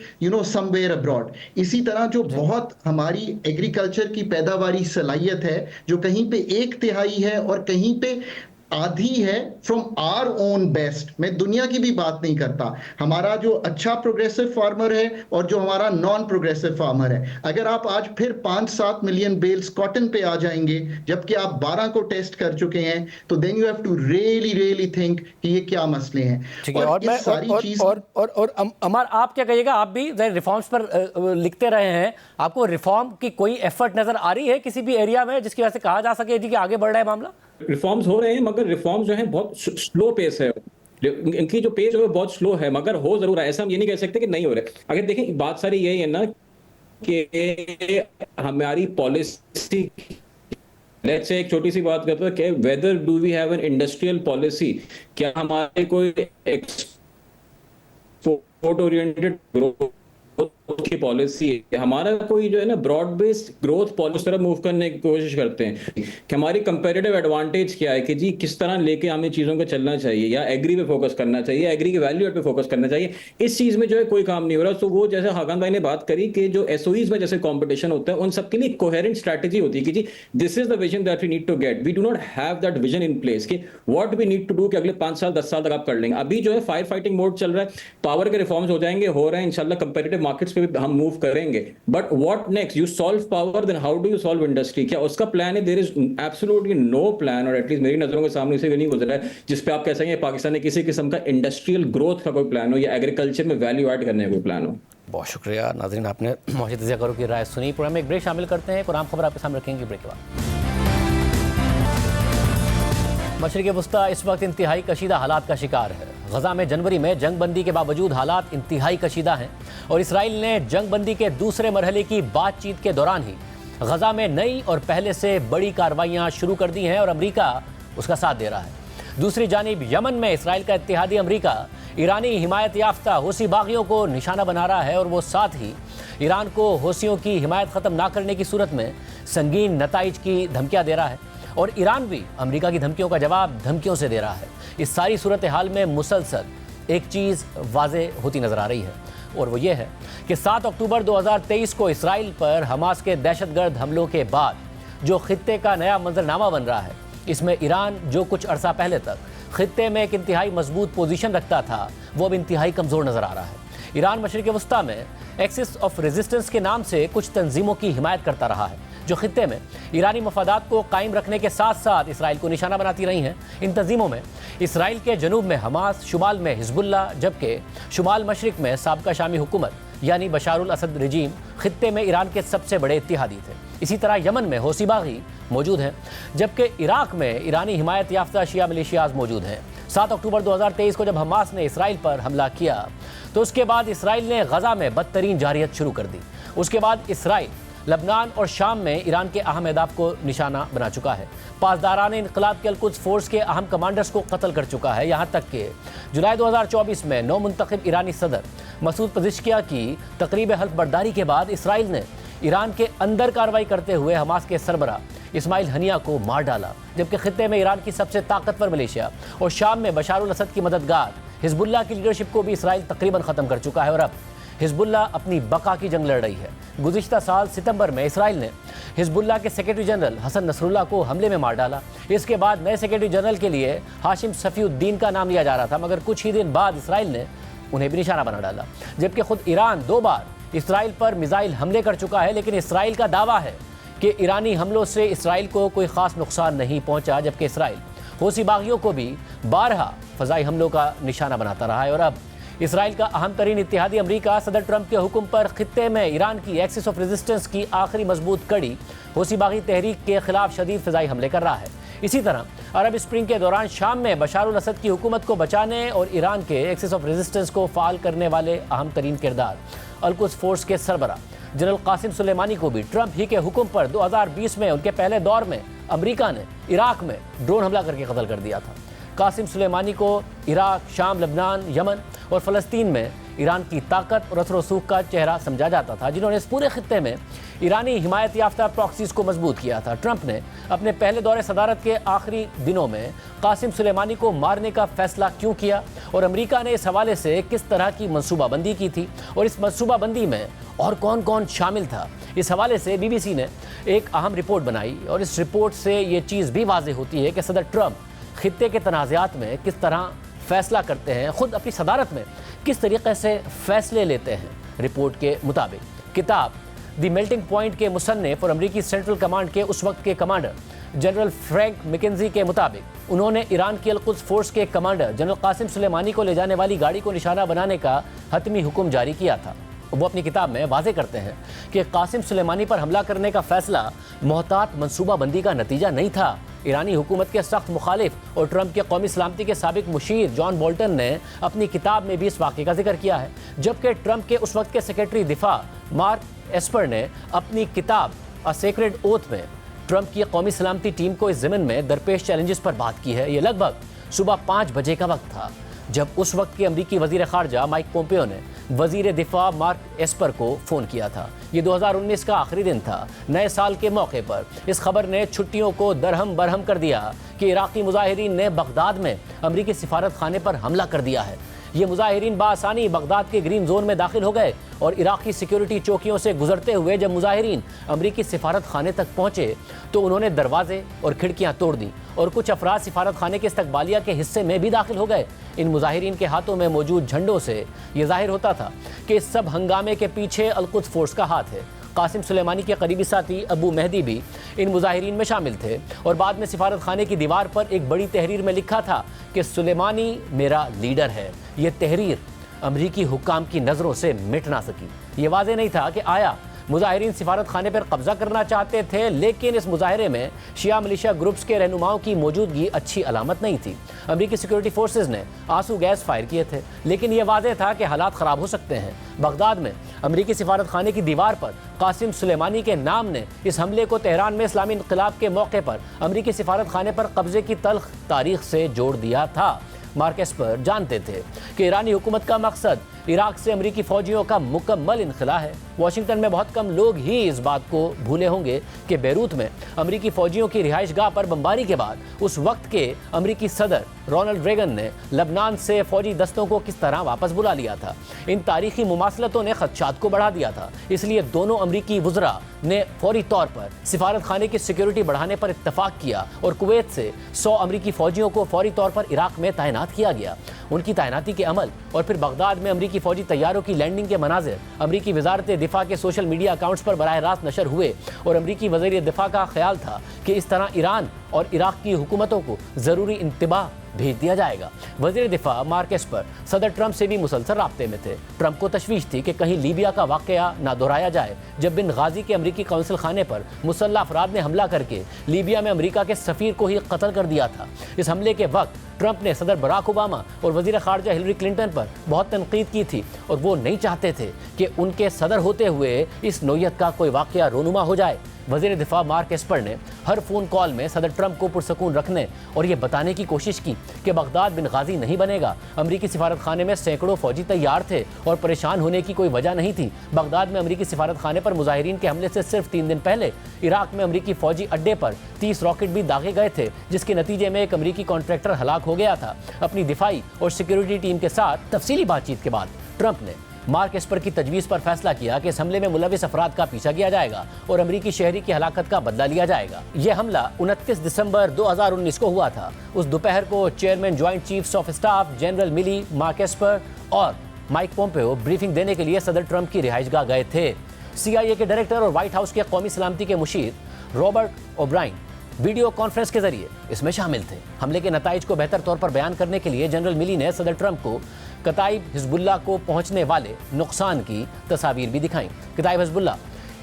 somewhere abroad. इसी तरह जो बहुत हमारी एग्रीकल्चर की पैदावारी सलाहियत है, जो कहीं पे 1/3 है और कहीं पे आधी है, फ्रॉम आर ओन बेस्ट। मैं दुनिया की भी बात नहीं करता, हमारा जो अच्छा प्रोग्रेसिव फार्मर है और जो हमारा नॉन प्रोग्रेसिव फार्मर है। अगर आप आज फिर 5-7 मिलियन बेल्स कॉटन पे आ जाएंगे जबकि आप 12 को टेस्ट कर चुके हैं, तो then you have to really think कि ये क्या मसले हैं। ठीक है, और मैं सारी चीज और अमर, आप क्या कहिएगा? आप भी रिफॉर्म्स पर लिखते रहे हैं, आपको रिफॉर्म की कोई एफर्ट नजर आ रही है किसी भी एरिया में जिसकी वजह से कहा जा सके जी कि आगे बढ़ रहा है मामला? रिफॉर्म्स हो रहे हैं मगर रिफॉर्म्स जो है बहुत स्लो पेस है। इनकी जो पेस है वो बहुत स्लो है, मगर हो जरूर है। ऐसा हम ये नहीं कह सकते कि नहीं हो रहे। अगर देखें, बात सारी यही है ना कि हमारी पॉलिसी, लेट्स से एक छोटी सी बात करते हैं कि whether do we have an industrial policy, क्या हमारे कोई एक्सपोर्ट ओरिएंटेड ग्रोथ की पॉलिसी है? हमारा कोई जो है ना ब्रॉड बेस्ड ग्रोथ पॉलिसी तरफ मूव करने की कोशिश करते हैं कि हमारी कंपैरेटिव एडवांटेज क्या है, कि जी किस तरह लेके हमें चीजों को चलना चाहिए, या एग्री पे फोकस करना चाहिए, एग्री के वैल्यू एड पे फोकस करना चाहिए। इस चीज में जो है कोई काम नहीं हो रहा। तो वो जैसे हाकान भाई ने बात करी कि जो एसओईज में जैसे कंपटीशन होता है, उन सबके लिए कोहेरेंट स्ट्रेटजी होती है कि जी this is the vision that we need to get, we do not have that vision in place कि what we need to do कि अगले 5 साल 10 साल तक आप कर लेंगे। अभी जो है फायर फाइटिंग मोड चल रहा है, पावर के रिफॉर्म्स हो जाएंगे, हो रहे हैं इंशाल्लाह। कंपैरेटिव मार्केट्स पे भी हम हम मूव करेंगे, but what next? You solve power, then how do you solve industry? क्या उसका प्लान है? There is absolutely no plan, और एटलीस्ट मेरी नजरों के सामने से भी नहीं गुजरा है जिसपे आप कह सकेंगे पाकिस्तान ने किसी किस्म का इंडस्ट्रियल ग्रोथ का कोई प्लान हो या एग्रीकल्चर में वैल्यू ऐड करने का कोई प्लान हो। बहुत शुक्रिया नाज़रीन, आपने मोहसिन तजिया करो की राय सुनी। प्रोग्राम में एक ब्रेक शामिल करते हैं, कुरान खबर आपके सामने रखेंगे ब्रेक के बाद। मशरिक़ वस्ता इस वक्त इंतहाई कशीदा हालात का शिकार है। गजा में जनवरी में जंग बंदी के बावजूद हालात इंतहाई कशीदा हैं और इसराइल ने जंग बंदी के दूसरे मरहले की बातचीत के दौरान ही गजा में नई और पहले से बड़ी कार्रवाइयाँ शुरू कर दी हैं और अमरीका उसका साथ दे रहा है। दूसरी जानिब यमन में इसराइल का इत्तेहादी अमरीका ईरानी हिमायत याफ्ता हूसी बागियों को निशाना बना रहा है और वो साथ ही ईरान को हूसियों की हिमायत ख़त्म ना करने की सूरत में संगीन नताइज की धमकियाँ दे रहा है और ईरान भी अमेरिका की धमकियों का जवाब धमकियों से दे रहा है। इस सारी सूरत हाल में मुसलसल एक चीज़ वाज़े होती नज़र आ रही है और वो ये है कि 7 अक्टूबर 2023 को इसराइल पर हमास के दहशतगर्द हमलों के बाद जो खित्ते का नया मंजरनामा बन रहा है, इसमें ईरान जो कुछ अरसा पहले तक खित्ते में एक इंतहाई मजबूत पोजीशन रखता था, वो अब इंतहाई कमज़ोर नज़र आ रहा है। ईरान मशरिक़ वस्ता में एक्सिस ऑफ रेजिस्टेंस के नाम से कुछ तंजीमों की हिमायत करता रहा है जो खित्ते में ईरानी मफादात को कायम रखने के साथ साथ इसराइल को निशाना बनाती रही हैं। इन तंजीमों में इसराइल के जनूब में हमास, शुमाल में हिजबुल्ला, जबकि शुमाल मशरिक में साबका शामी हुकूमत यानी बशारुल असद रजीम खित्ते में ईरान के सबसे बड़े इत्तेहादी थे। इसी तरह यमन में हौसी बागी मौजूद हैं, जबकि इराक में ईरानी हिमायत याफ्ता शिया मिलिशियाज मौजूद हैं। 7 अक्टूबर 2023 को जब हमास ने इसराइल पर हमला किया तो उसके बाद इसराइल ने गजा में बदतरीन जारियत शुरू कर दी। उसके बाद इसराइल लबनान और शाम में ईरान के अहम अहदाफ को निशाना बना चुका है। पासदारान इनकलाब के अल-कुद्स फोर्स के अहम कमांडर्स को कत्ल कर चुका है। यहाँ तक कि जुलाई 2024 में नौ मुंतखब ईरानी सदर मसूद पज़ेश्कियान की तकरीब हल्फ बर्दारी के बाद इसराइल ने ईरान के अंदर कार्रवाई करते हुए हमास के सरबरा इस्माइल हनिया को मार डाला, जबकि खित्ते में ईरान की सबसे ताकतवर मलेशिया और शाम में बशारुल असद की मददगार हिजबुल्ला की लीडरशिप को भी इसराइल तकरीबन ख़त्म कर चुका है और अब हिजबुल्ला अपनी बका की जंग लड़ रही है। गुज़िश्ता साल सितंबर में इसराइल ने हिजबुल्ला के सेक्रेटरी जनरल हसन नसरुल्लाह को हमले में मार डाला। इसके बाद नए सेक्रेटरी जनरल के लिए हाशिम सफ़ीउद्दीन का नाम लिया जा रहा था, मगर कुछ ही दिन बाद इसराइल ने उन्हें भी निशाना बना डाला। जबकि खुद ईरान 2 बार इसराइल पर मिसाइल हमले कर चुका है, लेकिन इसराइल का दावा है कि ईरानी हमलों से इसराइल को कोई ख़ास नुकसान नहीं पहुँचा, जबकि इसराइल हूसी बागियों को भी बारहा फ़ज़ाई हमलों का निशाना बनाता रहा है। और अब इसराइल का अहम तरीन इत्तेहादी अमरीका सदर ट्रंप के हुक्म पर खित्ते में ईरान की एक्सिस ऑफ रेजिस्टेंस की आखिरी मजबूत कड़ी हूसी बागी तहरीक के खिलाफ शदीद फ़िज़ाई हमले कर रहा है। इसी तरह अरब स्प्रिंग के दौरान शाम में बशारुल असद की हुकूमत को बचाने और ईरान के एक्सिस ऑफ रेजिस्टेंस को फ़ाल करने वाले अहम तरीन किरदार अल-कुद्स फोर्स के सरबरा जनरल कासिम सुलेमानी को भी ट्रंप ही के हुक्म पर 2020 में उनके पहले दौर में अमरीका ने इराक में ड्रोन हमला करके कत्ल कर दिया था। कासिम सुलेमानी को इराक, शाम, लबनान, यमन और फ़लस्तीन में ईरान की ताकत और असर रसूख का चेहरा समझा जाता था, जिन्होंने इस पूरे खित्ते में ईरानी हिमायत याफ्ता प्रॉक्सीज़ को मजबूत किया था। ट्रंप ने अपने पहले दौरे सदारत के आखिरी दिनों में कासिम सुलेमानी को मारने का फैसला क्यों किया और अमेरिका ने इस हवाले से किस तरह की मनसूबाबंदी की थी और इस मनसूबाबंदी में और कौन कौन शामिल था, इस हवाले से BBC ने एक अहम रिपोर्ट बनाई और इस रिपोर्ट से ये चीज़ भी वाज़ेह होती है कि सदर ट्रंप खित्ते के तनाज़ात में किस तरह फ़ैसला करते हैं, ख़ुद अपनी सदारत में किस तरीक़े से फ़ैसले लेते हैं। रिपोर्ट के मुताबिक किताब द मेल्टिंग पॉइंट के मुसन्निफ़ और अमरीकी सेंट्रल कमांड के उस वक्त के कमांडर जनरल फ्रैंक मैकेंजी के मुताबिक उन्होंने ईरान की अल-कुद्स फोर्स के कमांडर जनरल कासिम सुलेमानी को ले जाने वाली गाड़ी को निशाना बनाने का हतमी हुक्म जारी किया था। वो अपनी किताब में वाज़े करते हैं कि कासिम सुलेमानी पर हमला करने का फ़ैसला मोहतात मनसूबाबंदी का नतीजा नहीं था। ईरानी हुकूमत के सख्त मुखालिफ और ट्रंप के कौमी सलामती के साबिक मुशीर जॉन बोल्टन ने अपनी किताब में भी इस वाक़े का जिक्र किया है, जबकि ट्रंप के उस वक्त के सेक्रेटरी दिफा मार्क एस्पर ने अपनी किताब अ सेक्रेड ओथ में ट्रंप की कौमी सलामती टीम को इस ज़मीन में दरपेश चैलेंजेस पर बात की है। ये लगभग सुबह 5 बजे का वक्त था जब उस वक्त के अमरीकी वज़ीर ख़ारजा माइक पोम्पियो ने वज़ीर दिफा मार्क एस्पर को फ़ोन किया था। ये 2019 का आखिरी दिन था। नए साल के मौके पर इस खबर ने छुट्टियों को दरहम बरहम कर दिया कि इराक़ी मुजाहिरीन ने बगदाद में अमरीकी सिफारत खाने पर हमला कर दिया है। ये मुजाहिरीन बासानी बगदाद के ग्रीन जोन में दाखिल हो गए और इराकी सिक्योरिटी चौकियों से गुजरते हुए जब मुजाहिरीन अमरीकी सिफारत खाने तक पहुंचे तो उन्होंने दरवाजे और खिड़कियां तोड़ दी और कुछ अफराद सिफारत खाने के इस्तकबालिया के हिस्से में भी दाखिल हो गए। इन मुजाहिरीन के हाथों में मौजूद झंडों से यह जाहिर होता था कि इस सब हंगामे के पीछे अल-कुद्स फोर्स का हाथ है। कासिम सुलेमानी के करीबी साथी अबू मेहदी भी इन मुजाहिरीन में शामिल थे और बाद में सिफारत खाने की दीवार पर एक बड़ी तहरीर में लिखा था कि सुलेमानी मेरा लीडर है। ये तहरीर अमरीकी हुक्काम की नज़रों से मिट ना सकी। ये वाज़ेह नहीं था कि आया मुजाहिरीन सिफारत खाने पर कब्जा करना चाहते थे, लेकिन इस मुजाहरे में शिया मिलिशिया ग्रुप्स के रहनुमाओं की मौजूदगी अच्छी अलामत नहीं थी। अमरीकी सिक्योरिटी फोर्सेज ने आंसू गैस फायर किए थे, लेकिन यह वाज़ेह था कि हालात ख़राब हो सकते हैं। बगदाद में अमरीकी सिफारत खाने की दीवार पर कासिम सुलेमानी के नाम ने इस हमले को तेहरान में इस्लामी इनकलाब के मौके पर अमरीकी सिफारत खाने पर कब्जे की तल्ख तारीख से जोड़ दिया था। मार्क एस्पर जानते थे कि ईरानी हुकूमत का मकसद इराक से अमरीकी फौजियों का मुकम्मल इनखला है। वाशिंगटन में बहुत कम लोग ही इस बात को भूले होंगे कि बैरूत में अमरीकी फौजियों की रिहाइशगाह पर बमबारी के बाद उस वक्त के अमरीकी सदर रोनाल्ड रेगन ने लबनान से फौजी दस्तों को किस तरह वापस बुला लिया था। इन तारीखी मुमासलतों ने खदशात को बढ़ा दिया था, इसलिए दोनों अमरीकी वुज़रा ने फौरी तौर पर सिफारत खाने की सिक्योरिटी बढ़ाने पर इत्तफाक किया और कुवैत से 100 अमरीकी फौजियों को फौरी तौर पर इराक में तैनात किया गया। उनकी तैनाती के अमल और फिर बगदाद में अमरीकी फौजी तैयारों की लैंडिंग के मनाजिर अमरीकी वजारत दिफा के सोशल मीडिया अकाउंट्स पर बराह रास्त नशर हुए और अमरीकी वज़ीर दिफा का ख्याल था कि इस तरह ईरान और इराक की हुकूमतों को ज़रूरी इंतबाह भेज दिया जाएगा। वज़ीर दिफा मार्क एस्पर सदर ट्रंप से भी मुसलसल राब्ते में थे। ट्रंप को तशवीश थी कि कहीं लीबिया का वाक़या ना दोहराया जाए, जब बिन गाजी के अमरीकी कौंसिल खाने पर मुसल्लह अफराद ने हमला करके लीबिया में अमरीका के सफ़ीर को ही कत्ल कर दिया था। इस हमले के वक्त ट्रंप ने सदर बराक ओबामा और वज़ीर ख़ारजा हिलरी क्लिंटन पर बहुत तनकीद की थी और वो नहीं चाहते थे कि उनके सदर होते हुए इस नौयत का कोई वाक़या रोनुमा हो जाए। वज़ीर दिफा मार्क एस्पर ने हर फ़ोन कॉल में सदर ट्रंप को पुरसकून रखने और ये बताने की कोशिश की कि बगदाद बिन गाजी नहीं बनेगा। अमरीकी सिफारत खाने में सैकड़ों फौजी तैयार थे और परेशान होने की कोई वजह नहीं थी। बगदाद में अमरीकी सिफारत खाने पर मुजाहिरीन के हमले से सिर्फ 3 दिन पहले इराक में अमरीकी फौजी अड्डे पर 30 रॉकेट भी दागे गए थे, जिसके नतीजे में एक अमरीकी कॉन्ट्रैक्टर हलाक हो गया था। अपनी दिफाई और सिक्योरिटी टीम के साथ तफसीली बातचीत के बाद ट्रंप ने मार्क एस्पर की तजवीज़ पर फैसला किया कि इस हमले में मुलविस अफराद का पीछा किया जाएगा और अमरीकी शहरी की हलाकत का बदला लिया जाएगा। यह हमला 29 दिसंबर 2019 को हुआ था। उस दोपहर को chairman joint chiefs of staff general Milley, Mark Esper और माइक पोम्पेओ ब्रीफिंग देने के लिए सदर ट्रंप की रिहाइशगाह गए थे। CIA के डायरेक्टर और व्हाइट हाउस के कौमी सलामती के मुशीर रॉबर्ट ओब्राइन वीडियो कॉन्फ्रेंस के जरिए इसमें शामिल थे। हमले के नताइज को बेहतर तौर पर बयान करने के लिए जनरल मिली ने सदर ट्रंप को कताइब हिजबुल्लाह को पहुंचने वाले नुकसान की तस्वीर भी दिखाई। कताइब हिजबुल्लाह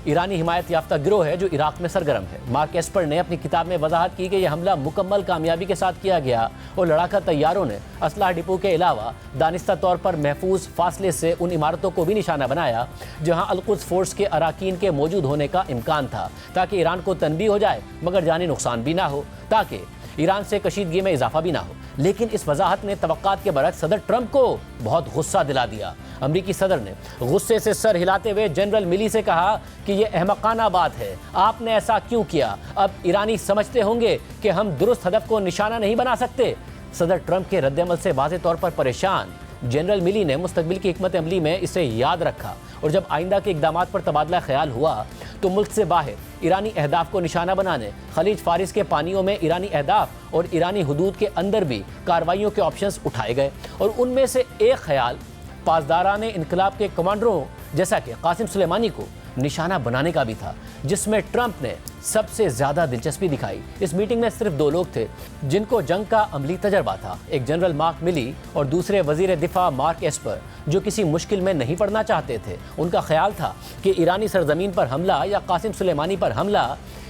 ईरानी हिमायत याफ्ता गिरोह है जो इराक में सरगर्म है। मार्क एस्पर ने अपनी किताब में वजाहत की कि यह हमला मुकम्मल कामयाबी के साथ किया गया और लड़ाका तैयारों ने असलाह डिपो के अलावा दानिस्ता तौर पर महफूज फासले से उन इमारतों को भी निशाना बनाया जहां अल-कुद्स फोर्स के अराकीन के मौजूद होने का इम्कान था, ताकि ईरान को तनबीह हो जाए मगर जानी नुकसान भी ना हो, ताकि ईरान से कशीदगी में इजाफा भी ना हो। लेकिन इस वजाहत ने तवक्कात के बरक्स सदर ट्रंप को बहुत गुस्सा दिला दिया। अमरीकी सदर ने गुस्से से सर हिलाते हुए जनरल मिली से कहा कि यह अहमकाना बात है, आपने ऐसा क्यों किया? अब ईरानी समझते होंगे कि हम दुरुस्त हदफ को निशाना नहीं बना सकते। सदर ट्रंप के रद्द-ए-अमल से वाज़े तौर पर परेशान जनरल मिली ने मुस्तकबिल की हिकमत अमली में इसे याद रखा और जब आइंदा के इक़दामात पर तबादला ख्याल हुआ तो मुल्क से बाहर ईरानी अहदाफ को निशाना बनाने, खलीज फारिस के पानियों में ईरानी अहदाफ और ईरानी हुदूद के अंदर भी कार्रवाइयों के ऑप्शंस उठाए गए और उनमें से एक ख्याल पासदाराने इनकलाब के कमांडरों जैसा कि कासिम सुलेमानी को निशाना बनाने का भी था, जिसमें ट्रंप ने सबसे ज़्यादा दिलचस्पी दिखाई। इस मीटिंग में सिर्फ 2 लोग थे जिनको जंग का अमली तजर्बा था, एक जनरल मार्क मिली और दूसरे वज़ीर दिफा मार्क एस्पर, जो किसी मुश्किल में नहीं पड़ना चाहते थे। उनका ख्याल था कि ईरानी सरजमीन पर हमला या कासिम सुलेमानी पर हमला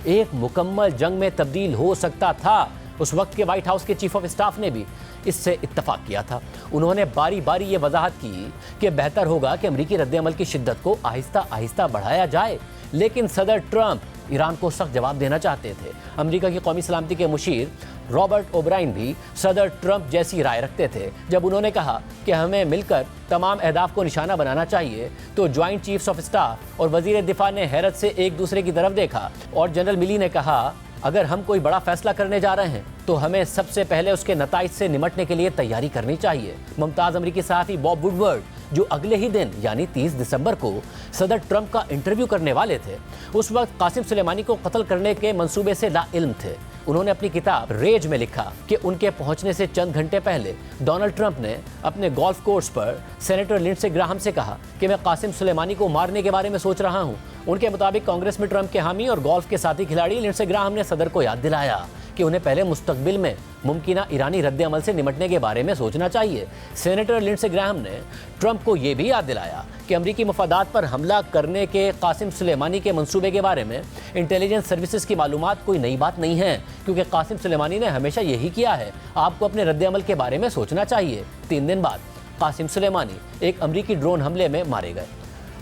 एक मुकम्मल जंग में तब्दील हो सकता था। उस वक्त के व्हाइट हाउस के चीफ ऑफ स्टाफ ने भी इससे इत्तफाक किया था। उन्होंने बारी बारी ये वजाहत की कि बेहतर होगा कि अमरीकी रद्द-ए-अमल की शिद्दत को आहिस्ता आहिस्ता बढ़ाया जाए, लेकिन सदर ट्रंप ईरान को सख्त जवाब देना चाहते थे। अमेरिका की कौमी सलामती के मुशीर रॉबर्ट ओब्राइन भी सदर ट्रंप जैसी राय रखते थे। जब उन्होंने कहा कि हमें मिलकर तमाम अहदाफ को निशाना बनाना चाहिए, तो ज्वाइंट चीफ्स ऑफ स्टाफ और वजीर दिफा ने हैरत से एक दूसरे की तरफ देखा और जनरल मिली ने कहा, अगर हम कोई बड़ा फैसला करने जा रहे हैं तो हमें सबसे पहले उसके नताइज से निपटने के लिए तैयारी करनी चाहिए। मुमताज अमरीकी सहाफ़ी बॉब वुडवर्ड, जो अगले ही दिन यानी 30 दिसंबर को सदर ट्रंप का इंटरव्यू करने वाले थे, उस वक्त कासिम सुलेमानी को कत्ल करने के मंसूबे से लाइल्म थे। उन्होंने अपनी किताब रेज में लिखा कि उनके पहुंचने से चंद घंटे पहले डोनाल्ड ट्रंप ने अपने गोल्फ कोर्स पर सेनेटर लिंडसे ग्राहम से कहा कि मैं कासिम सुलेमानी को मारने के बारे में सोच रहा हूं। उनके मुताबिक कांग्रेस में ट्रंप के हामी और गोल्फ के साथी खिलाड़ी लिंडसे ग्राहम ने सदर को याद दिलाया कि उन्हें पहले मुस्तकबिल में मुमकिना ईरानी रद्द-ए-अमल से निपटने के बारे में सोचना चाहिए। सेनेटर लिंडसे ग्राहम ने ट्रंप को यह भी याद दिलाया कि अमरीकी मफादात पर हमला करने के कासिम सुलेमानी के मंसूबे के बारे में इंटेलिजेंस सर्विसेज की मालूमात कोई नई बात नहीं है, क्योंकि कासिम सुलेमानी ने हमेशा यही किया है। आपको अपने रद्द-ए-अमल के बारे में सोचना चाहिए। 3 दिन बाद कासिम सुलेमानी एक अमरीकी ड्रोन हमले में मारे गए।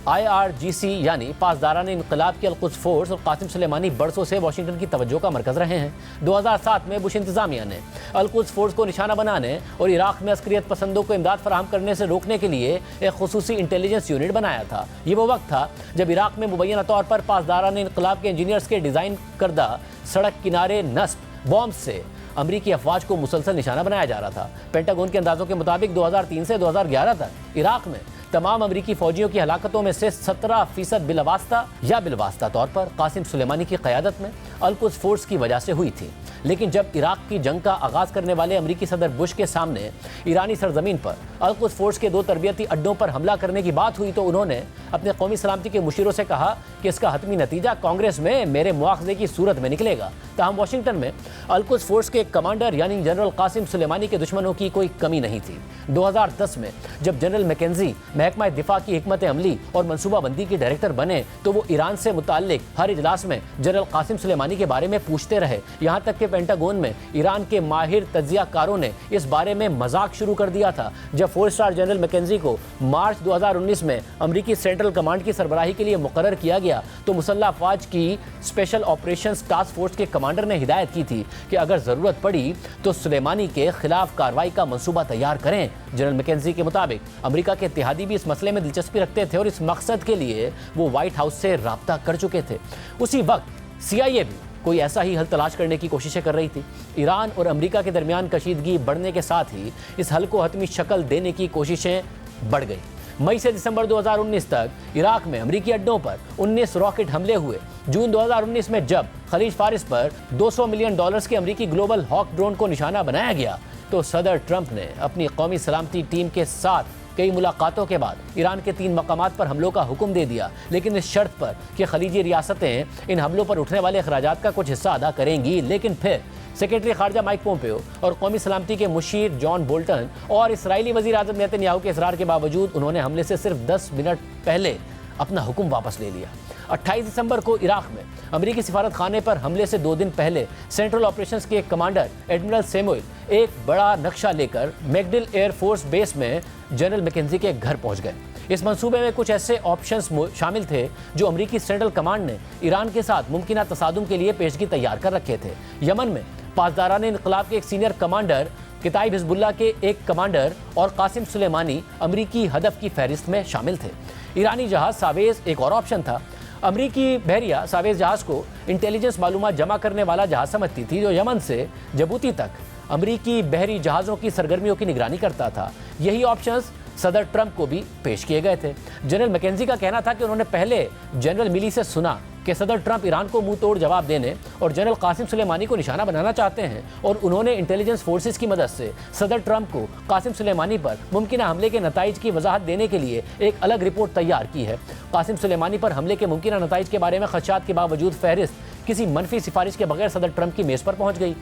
IRGC यानी पासदारान इनकलाब की अल-कुद्स फोर्स और कासिम सुलेमानी बरसों से वाशिंगटन की तवज्जो का मरकज़ रहे हैं। 2007 में बुश इंतजामिया ने अल-कुद्स फोर्स को निशाना बनाने और इराक में अस्करियत पसंदों को इमदाद फराहम करने से रोकने के लिए एक खुसूसी इंटेलिजेंस यूनिट बनाया था। ये वो वक्त था जब इराक में मुबैना तौर पर पासदारान इनकलाब के इंजीनियर्स के डिज़ाइन करदा सड़क किनारे नस्ब बॉम्ब से अमरीकी अफवाज को मुसलसल निशाना बनाया जा रहा था। पेंटागन के अंदाजों के मुताबिक 2003 से 2011 तक इराक में तमाम अमरीकी फौजियों की हलाकतों में से 17% बिलवास्ता या बिलवास्ता तौर पर कासिम सुलेमानी की क़यादत में अल-कुद्स फोर्स की वजह से हुई थी। लेकिन जब इराक की जंग का आगाज़ करने वाले अमरीकी सदर बुश के सामने ईरानी सरजमीन पर अल-कुद्स फोर्स के 2 तरबियती अड्डों पर हमला करने की बात हुई तो उन्होंने अपने कौमी सलामती के मुशीरों से कहा कि इसका हतमी नतीजा कांग्रेस में मेरे मुआखजे की सूरत में निकलेगा। ताहम वाशिंगटन में अल-कुद्स फोर्स के कमांडर यानी जनरल कासिम सुलेमानी के दुश्मनों की कोई कमी नहीं थी। 2010 में जब जनरल मैकेंजी महकमा दिफा की हिकमत अमली और मनसूबाबंदी के डायरेक्टर बने तो वो ईरान से मुताल्लिक हर इजलास में जनरल कासिम सुलेमानी के बारे में पूछते रहे। यहाँ तक कि पेंटागन में ईरान के माहिर तज्जियाकारों ने इस बारे में मजाक शुरू कर दिया था। जब 4 स्टार जनरल मैकेंजी को मार्च 2019 में अमरीकी सेंट्रल कमांड की सरबराही के लिए मुकर्रर किया गया तो मुसल्लह अफवाज की स्पेशल ऑपरेशंस टास्क फोर्स के कमांडर ने हिदायत की थी कि अगर ज़रूरत पड़ी तो सुलेमानी के खिलाफ कार्रवाई का मंसूबा तैयार करें। जनरल मैकेंजी के मुताबिक अमेरिका के इत्तेहादी भी इस मसले में दिलचस्पी रखते थे और इस मकसद के लिए वो व्हाइट हाउस से राब्ता कर चुके थे। उसी वक्त CIA भी कोई ऐसा ही हल तलाश करने की कोशिशें कर रही थी। ईरान और अमेरिका के दरमियान कशीदगी बढ़ने के साथ ही इस हल को हतमी शक्ल देने की कोशिशें बढ़ गई। मई से दिसंबर 2019 तक इराक में अमरीकी अड्डों पर 19 रॉकेट हमले हुए। जून 2019 में जब खलीज फारिस पर $200 मिलियन के अमरीकी ग्लोबल हॉक ड्रोन को निशाना बनाया गया तो सदर ट्रंप ने अपनी कौमी सलामती टीम के साथ कई मुलाकातों के बाद ईरान के 3 मकामात पर हमलों का हुक्म दे दिया, लेकिन इस शर्त पर कि खलीजी रियासतें इन हमलों पर उठने वाले अखराजात का कुछ हिस्सा अदा करेंगी। लेकिन फिर सेक्रेटरी खारजा माइक पोम्पियो और कौमी सलामती के मुशीर जॉन बोल्टन और इसराइली वज़ीर आज़म नेतन्याहू के इसरार के बावजूद उन्होंने हमले से सिर्फ 10 मिनट पहले अपना हुक्म वापस ले लिया। 28 दिसंबर को इराक में अमरीकी सिफारत खाने पर हमले से 2 दिन पहले सेंट्रल ऑपरेशंस के कमांडर एडमिरल सैमुअल एक बड़ा नक्शा लेकर मैकडिल एयरफोर्स बेस में जनरल मैकेंजी के घर पहुंच गए। इस मंसूबे में कुछ ऐसे ऑप्शंस शामिल थे जो अमरीकी सेंट्रल कमांड ने ईरान के साथ मुमकिना तसादुम के लिए पेशगी तैयार कर रखे थे। यमन में पासदारान इनकलाब के एक सीनियर कमांडर, किताइब हिजबुल्लाह के एक कमांडर और कासिम सुलेमानी अमरीकी हदफ की फहरिस्त में शामिल थे। ईरानी जहाज सावेज एक और ऑप्शन था। अमरीकी बहरिया सावेज जहाज को इंटेलिजेंस मालूमात जमा करने वाला जहाज समझती थी जो यमन से जबूती तक अमरीकी बहरी जहाज़ों की सरगर्मियों की निगरानी करता था। यही ऑप्शंस सदर ट्रंप को भी पेश किए गए थे। जनरल मैकेंजी का कहना था कि उन्होंने पहले जनरल मिली से सुना कि सदर ट्रंप ईरान को मुंह तोड़ जवाब देने और जनरल कासिम सुलेमानी को निशाना बनाना चाहते हैं और उन्होंने इंटेलिजेंस फोर्सेस की मदद से सदर ट्रंप को कासिम सुलेमानी पर मुमकिना हमले के नताइज की वजाहत देने के लिए एक अलग रिपोर्ट तैयार की है। कासिम सुलेमानी पर हमले के मुमकिना नताइज के बारे में खदशात के बावजूद फहरिस्त किसी मनफी सिफारिश के बगैर सदर ट्रंप की मेज़ पर पहुंच गई।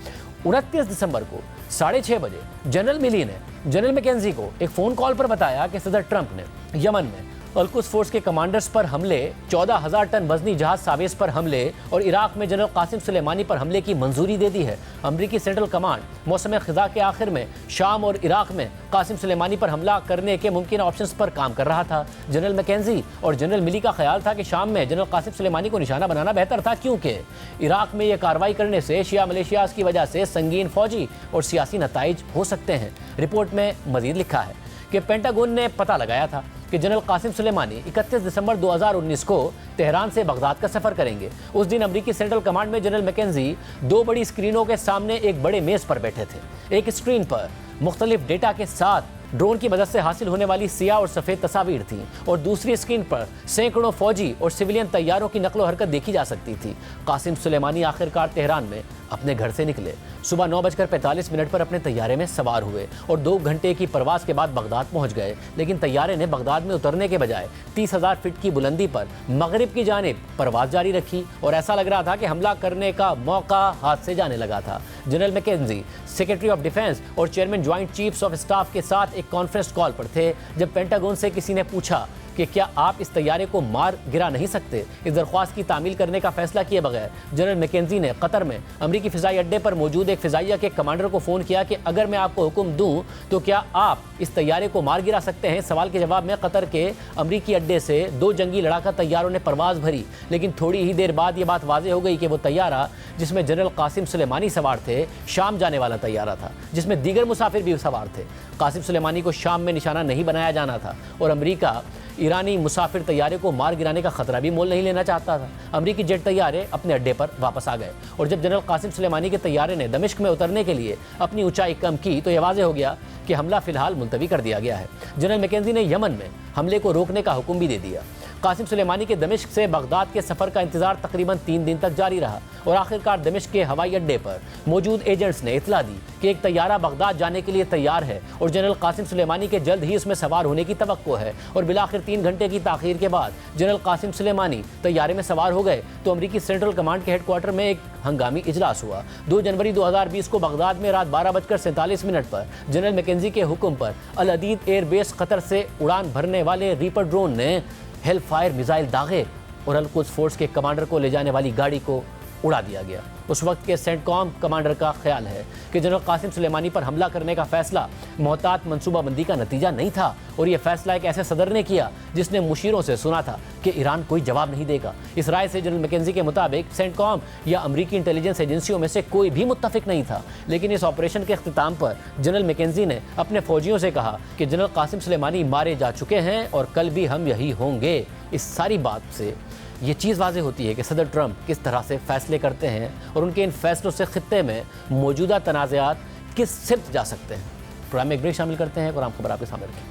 29 दिसंबर को 6:30 बजे जनरल मिली ने जनरल मैकेंजी को एक फ़ोन कॉल पर बताया कि सदर ट्रंप ने यमन में अल-कुद्स फोर्स के कमांडर्स पर हमले, 14,000 टन वजनी जहाज सावेज पर हमले और इराक में जनरल कासिम सुलेमानी पर हमले की मंजूरी दे दी है। अमरीकी सेंट्रल कमांड मौसम ख़िज़ा के आखिर में शाम और इराक में कासिम सुलेमानी पर हमला करने के मुमकिन ऑप्शंस पर काम कर रहा था। जनरल मैकेंजी और जनरल मिली का ख्याल था कि शाम में जनरल कासिम सुलेमानी को निशाना बनाना बेहतर था, क्योंकि इराक में यह कार्रवाई करने से शिया मलेशियाज़ की वजह से संगीन फौजी और सियासी नताइज हो सकते हैं। रिपोर्ट में मजीद लिखा है कि पेंटागन ने पता लगाया था कि जनरल कासिम सुलेमानी 31 दिसंबर 2019 को तेहरान से बगदाद का सफर करेंगे। उस दिन अमेरिकी सेंट्रल कमांड में जनरल मैकेंजी 2 बड़ी स्क्रीनों के सामने एक बड़े मेज पर बैठे थे। एक स्क्रीन पर मुख्तलिफ डेटा के साथ ड्रोन की मदद से हासिल होने वाली सियाह और सफ़ेद तस्वीर थी और दूसरी स्क्रीन पर सैकड़ों फौजी और सिविलियन तैयारों की नकलो हरकत देखी जा सकती थी। कासिम सुलेमानी आखिरकार तेहरान में अपने घर से निकले। सुबह 9:45 पर अपने तैयारे में सवार हुए और 2 घंटे की परवास के बाद बगदाद पहुंच गए। लेकिन तैयारे ने बगदाद में उतरने के बजाय 30,000 फीट की बुलंदी पर मगरिब की जानिब परवास जारी रखी और ऐसा लग रहा था कि हमला करने का मौका हाथ से जाने लगा था। General McKenzie secretary of defence और chairman joint chiefs of staff के साथ एक कॉन्फ्रेंस कॉल पर थे जब पेंटागन से किसी ने पूछा कि क्या आप इस तैयारे को मार गिरा नहीं सकते। इस दरख्वास्त की तामील करने का फैसला किए बगैर जनरल मैकेंजी ने कतर में अमरीकी फ़िज़ाई अड्डे पर मौजूद एक फ़िज़ाइया के कमांडर को फ़ोन किया कि अगर मैं आपको हुक्म दूं तो क्या आप इस तैयारे को मार गिरा सकते हैं। सवाल के जवाब में कतर के अमरीकी अड्डे से 2 जंगी लड़ाका तैयारों ने परवाज़ भरी, लेकिन थोड़ी ही देर बाद ये बात वाज़ेह हो गई कि वो तैयारा जिसमें जनरल कासिम सुलेमानी सवार थे शाम जाने वाला तैयारा था, जिसमें दीगर मुसाफिर भी सवार थे। कासिम सुलेमानी को शाम में निशाना नहीं बनाया जाना था और अमेरिका ईरानी मुसाफिर तैयारे को मार गिराने का खतरा भी मोल नहीं लेना चाहता था। अमरीकी जेट तैयारे अपने अड्डे पर वापस आ गए और जब जनरल कासिम सुलेमानी के तैयारे ने दमिश्क में उतरने के लिए अपनी ऊंचाई कम की तो यह वाज़ेह हो गया कि हमला फिलहाल मुलतवी कर दिया गया है। जनरल मैकेंजी ने यमन में हमले को रोकने का हुक्म भी दे दिया। कासिम सुलेमानी के दमिश्क से बगदाद के सफ़र का इंतजार तकरीबन 3 दिन तक जारी रहा और आखिरकार दमिश्क के हवाई अड्डे पर मौजूद एजेंट्स ने इतला दी कि एक तैयारा बगदाद जाने के लिए तैयार है और जनरल कासिम सुलेमानी के जल्द ही उसमें सवार होने की तवक्को है। और बिलाखिर 3 घंटे की ताख़ीर के बाद जनरल कासिम सुलेमानी तैयारे में सवार हो गए तो अमरीकी सेंट्रल कमांड के हेडक्वार्टर में एक हंगामी इजलास हुआ। 2 जनवरी 2020 को बगदाद में रात 12:47 पर जनरल मैकेंजी के हुक्म पर अल अदीद एयरबेस कतर से उड़ान भरने वाले रीपर ड्रोन ने हेल फायर मिसाइल दागे और अल कुद्स फोर्स के कमांडर को ले जाने वाली गाड़ी को उड़ा दिया गया। उस वक्त के सेंटकॉम कमांडर का ख्याल है कि जनरल कासिम सुलेमानी पर हमला करने का फैसला मोहतात मनसूबाबंदी का नतीजा नहीं था और यह फैसला एक ऐसे सदर ने किया जिसने मुशीरों से सुना था कि ईरान कोई जवाब नहीं देगा। इस राय से जनरल मैकेंजी के मुताबिक सेंटकॉम या अमरीकी इंटेलिजेंस एजेंसियों में से कोई भी मुत्तफिक नहीं था। लेकिन इस ऑपरेशन के अख्तिताम पर जनरल मैकेंजी ने अपने फौजियों से कहा कि जनरल कासिम सुलेमानी मारे जा चुके हैं और कल भी हम यही होंगे। इस सारी बात से ये चीज़ वाज़ेह होती है कि सदर ट्रंप किस तरह से फ़ैसले करते हैं और उनके इन फैसलों से खित्ते में मौजूदा तनाज़ात किस सिमत जा सकते हैं। प्रोग्राम में एक ब्रेक शामिल करते हैं और आम खबर आपके सामने रखें।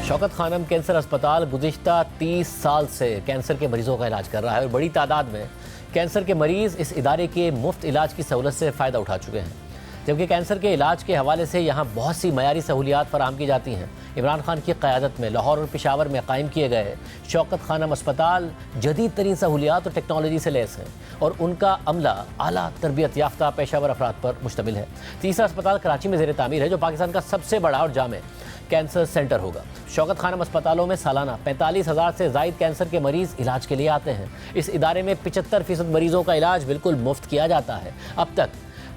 शौकत खानम कैंसर अस्पताल गुज़िश्ता 30 साल से कैंसर के मरीज़ों का इलाज कर रहा है और बड़ी तादाद में कैंसर के मरीज़ इस इदारे के मुफ्त इलाज की सहूलत से फ़ायदा उठा चुके हैं, जबकि कैंसर के इलाज के हवाले से यहाँ बहुत सी मयारी सहूलियात फराहम की जाती हैं। इमरान खान की क़यादत में लाहौर और पेशावर में कायम किए गए शौकत खानम अस्पताल जदीद तरीन सहूलियात और टेक्नोलॉजी से लैस है और उनका अमला आला तरबियत याफ्ता पेशावर अफराद पर मुश्तमिल है। तीसरा अस्पताल कराची में ज़ेर तामीर है जो पाकिस्तान का सबसे बड़ा और जामे कैंसर सेंटर होगा। शौकत खानम अस्पतालों में सालाना 45,000 से ज़ायद कैंसर के मरीज़ इलाज के लिए आते हैं। इस इदारे में 75% मरीज़ों का इलाज बिल्कुल मुफ्त किया जाता है। अब तक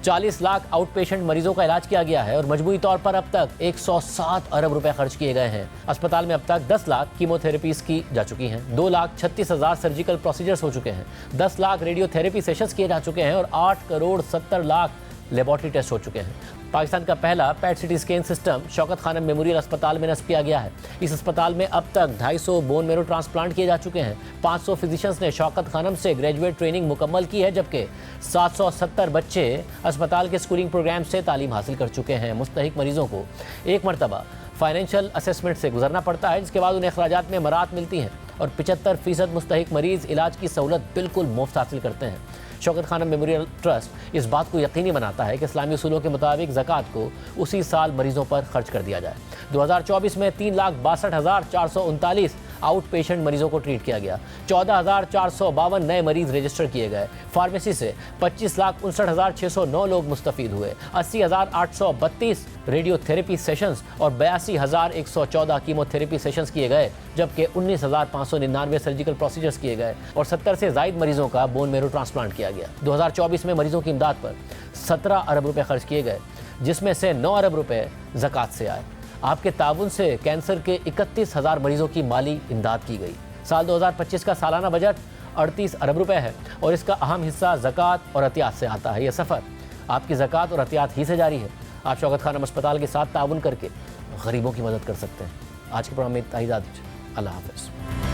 40 लाख आउट पेशेंट मरीजों का इलाज किया गया है और मजबूरी तौर पर अब तक 107 अरब रुपए खर्च किए गए हैं। अस्पताल में अब तक 10 लाख कीमोथेरेपीज की जा चुकी हैं, 2,36,000 सर्जिकल प्रोसीजर्स हो चुके हैं, 10 लाख रेडियोथेरेपी सेशंस किए जा चुके हैं और 8 करोड़ 70 लाख लेबॉर्ट्री टेस्ट हो चुके हैं। पाकिस्तान का पहला PET CT scan system Shaukat Khanum memorial अस्पताल में नस्ब किया गया है। इस अस्पताल में अब तक 250 बोन मेरो ट्रांसप्लांट किए जा चुके हैं। 500 फिजिशियंस ने शौकत खानम से ग्रेजुएट ट्रेनिंग मुकम्मल की है, जबकि 770 बच्चे अस्पताल के स्कूलिंग प्रोग्राम से तालीम हासिल कर चुके हैं। मुस्तहिक मरीजों को एक मरतबा फाइनेंशियल असेसमेंट से गुजरना पड़ता है, जिसके बाद उन्हें अखराजात में मराहत मिलती हैं और 75% मुस्तहिक मरीज़ इलाज की सहूलत बिल्कुल मुफ्त हासिल करते हैं। शौकत खानम मेमोरियल ट्रस्ट इस बात को यकीनी बनाता है कि इस्लामी उसूलों के मुताबिक ज़कात को उसी साल मरीजों पर खर्च कर दिया जाए। 2024 में 3,62,439 आउट पेशेंट मरीजों को ट्रीट किया गया, 14,452 नए मरीज रजिस्टर किए गए। फार्मेसी से 25,59,609 लोग मुस्तफ़ीद हुए, 80,832 रेडियोथेरेपी सेशंस और 82,114 कीमोथेरेपी सेशंस किए गए, जबकि 19,599 सर्जिकल प्रोसीजर्स किए गए और 70 से ज़ायद मरीजों का बोन मेरो ट्रांसप्लांट किया गया। 2024 में मरीजों की इमदाद पर 17 अरब रुपए खर्च किए गए, जिसमें से 9 अरब रुपए ज़कात से आए। आपके ताउन से कैंसर के 31,000 मरीजों की माली इमदाद की गई। साल 2025 का सालाना बजट 38 अरब रुपए है और इसका अहम हिस्सा ज़कात और अतियात से आता है। यह सफ़र आपकी ज़कात और अतियात ही से जारी है। आप शौकत खानम अस्पताल के साथ ताउन करके गरीबों की मदद कर सकते हैं। आज के प्रोग्राम में इतना ही इजाज़त दीजिए। अल्लाह हाफिज़।